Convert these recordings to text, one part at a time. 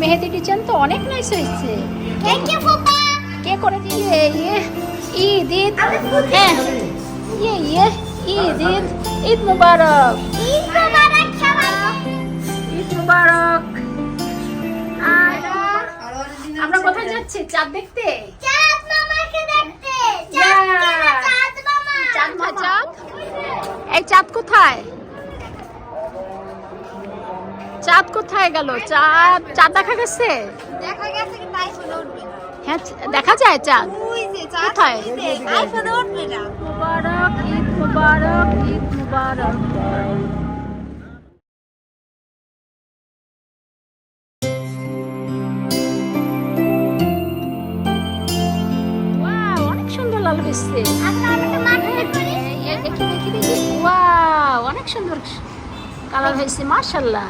মেহেদি design তো অনেক nice হয়েছে। Thank you ফুপা। কে করে দিলে? ঈদ ঈদ হ্যাঁ ঈদ ঈদ ঈদ মুবারক। ঈদ মুবারক সবাই। ঈদ মুবারক। আমরা কোথায় যাচ্ছি? চাঁদ দেখতে? চাঁদ মামাকে দেখতে। চাঁদ মামা। চাঁদ কোথায়? চাঁদ এই চাঁদ কোথায়? চাঁদ কোথায় গেল? চাঁদ চাঁদ দেখা গেছে? দেখা গেছে কিন্তু আইফোনে উঠবে। হ্যাঁ দেখা যায় চাঁদ? ওই যে চাঁদ কোথায়? আইফোনে উঠবে না। মুবারক ঈদ মুবারক ঈদ মুবারক। ওয়াও অনেক সুন্দর লাল হয়েছে। আমরা একটা মাঠে করি। দেখি দেখি দেখি ওয়াও অনেক সুন্দর কালার হয়েছে মাশাআল্লাহ।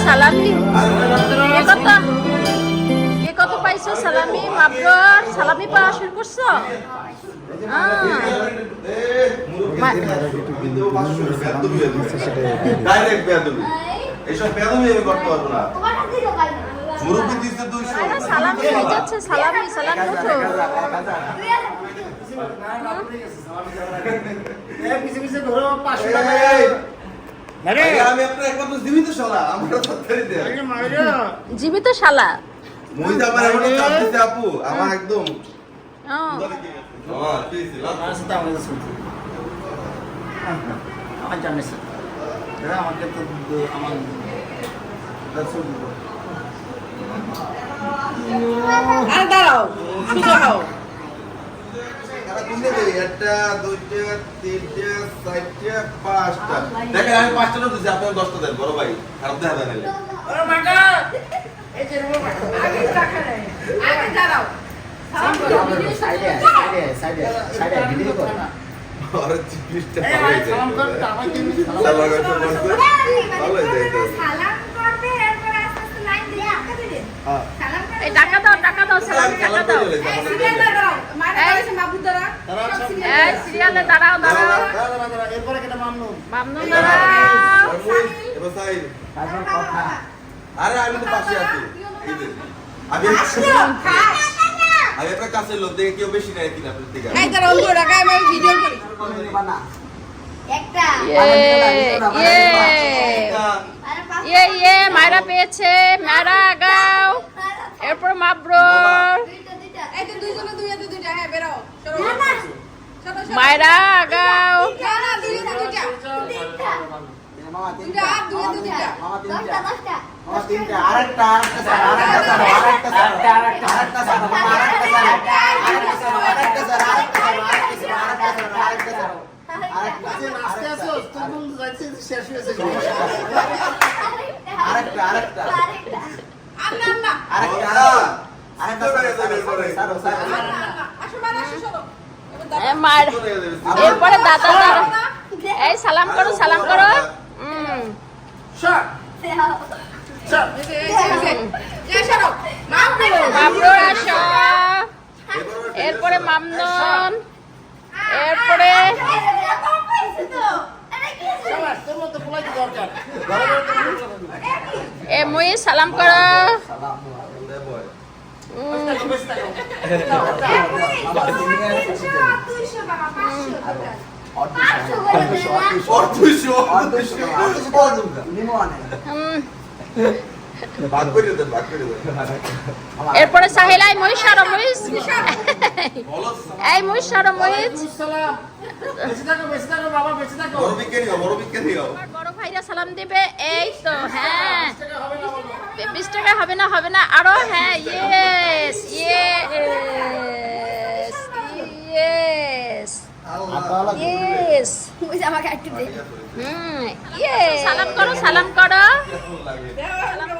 সালামি কে কত পাইছো? সালামি মাবরুর সালামি পাওয়া শুরু করছো? সালামি হয়ে যাচ্ছে। সালামি সালামি উঠো। আমি আপনার একমাত্র জীবিত শালা, আমরা সত্যি দেয়া জীবিত শালা মুইদা আমার এখনো চাপ দিতে আপু, আমার একদম কি ছিল আমার জানে স্যার দাদা আমাকে তো আমার দাঁড়াও সোজা হও। একটা দুইটা তিনটা চারটা পাঁচটা দেখেন আমি পাঁচটা লোক দিচ্ছি, আপনার 10টা দেন বড় ভাই, খারাপ দেখা দেন এই যে আগে টাকা নেই, আগে দাঁড়াও। সাইডে সাইডে সাইডে ভিডিও কর আরে চিপলিশটা এই ভাই সালাম কর আমাকে সালাম সালাম করবে এরপর আস্তে আস্তে লাইন দিয়ে আটকে দিবেন। সালাম করে এই টাকা দাও সালামি টাকা দাও। সিরিয়ালে দাঁড়াও, মারা গেছে মাবুদ দাঁড়া। এই সিরিয়ালে দাঁড়াও দাঁড়াও। দাদা এরপরে কেন মামনুন মামনুন দাঁড়াও। এবার সাইড তারপর কথা আরে আমি তো পাশে আছি আমি আমি আপনার কাছের লোক দেখে কেউ বেশি নেয় কিনা আপনার থেকে এই দাঁড়াও অন্য টাকা আমি ভিডিও করি। বানা একটা ইয়ে মায়রা পেয়েছে। মায়রা আগাও। এরপর মাবরুর দুইটা এই তো দুইজনে দুই হাতে দুইটা, হ্যাঁ বেরাও চলো না না চলো চলো। মায়রা আগাও। না না দুইটা দুইটা তিনটা মামা দুইটা আর দুই হাতে দুইটা। মামা দশটা তিনটা দশটা মামা তিনটা আরেকটা স্যার আরেকটা স্যার মামা আরেকটা স্যার আস্তে আস্তে তুমি যাইতে শেষ হয়েছে আরেকটা আরেকটা আন্না আন্না আরেকটা স্যার আসো বানা আসো চলো। এরপরে দাদা এই সালাম করো সালাম করো। স্যার স্যার এই সরো মাবুদ মাবরুর আসো। এরপরে মামনুন। এরপরে সবাই তোর মতো পোলাইতে দরকার এ মুই সালাম করো। এরপরে সাহিল এই মহিষ আর মহিষ এই মহিষ আর মহিষ বড় ভাইরা সালাম দিবে। এই তো হ্যাঁ 20 টাকা হবে না হবে না আরো হ্যাঁ ইয়েস ইয়েস ইয়েস ইয়েস ওই যে আমাকে একটু দে ইয়েস সালাম করো সালাম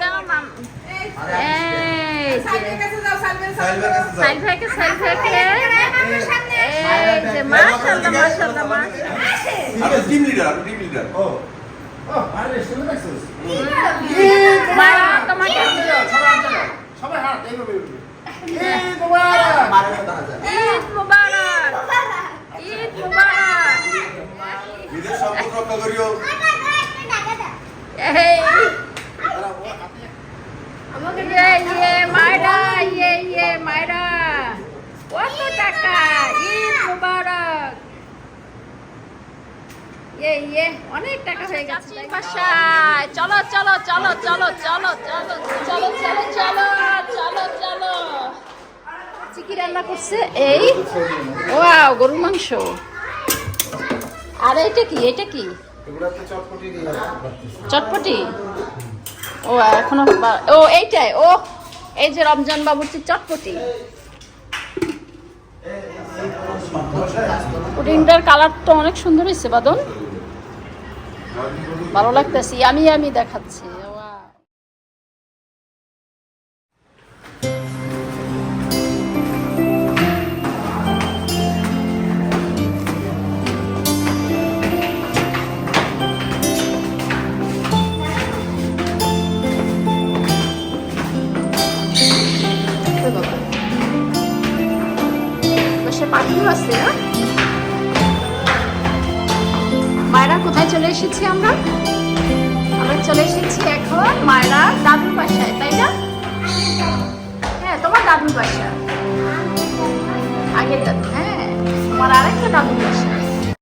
দাও মাম এই সাইলের কাছে যাও, সাইলের কাছে সাইলের কাছে যাও। সাইল ভাইকে এই যে মাশাআল্লাহ মাশাআল্লাহ মাশাআল্লাহ আপনি টিম লিডার ও আরে শুনে দেখছিস মায়ের তোমাকে সবাই হাত এইভাবে ঈদ মুবারক মারে কথা যায় ঈদ মুবারক ঈদ মুবারক নিজের সম্পর্ক রক্ষা করিও এই ইয়ে মায়রা কত টাকা ঈদ মুবারক ইয়ে অনেক টাকা হয়ে গেছে বাসায় চলো চলো চলো চলো চলো চলো চলো চলো চলো চলো চলো চিকি রান্না করছে এই ওয়াও গরুর মাংস আর এটা কি এগুলা তো চটপটি দিয়ে চটপটি ও এখনো ও এইটাই ও এই যে রমজান বাবুর্চির চটপটি পুডিংটার কালারটা অনেক সুন্দর হয়েছে বাদন ভালো লাগতেছে আমি দেখাচ্ছি Wow. পাশে পাখিও আছে মায়েরা কোথায় চলে এসেছি আমরা চলে এসেছি এখন মায়েরা দাদুর বাসায় তাই না হ্যাঁ তোমার দাদুর বাসা আগের দাদু হ্যাঁ তোমার আরেকটা দাদুর বাসা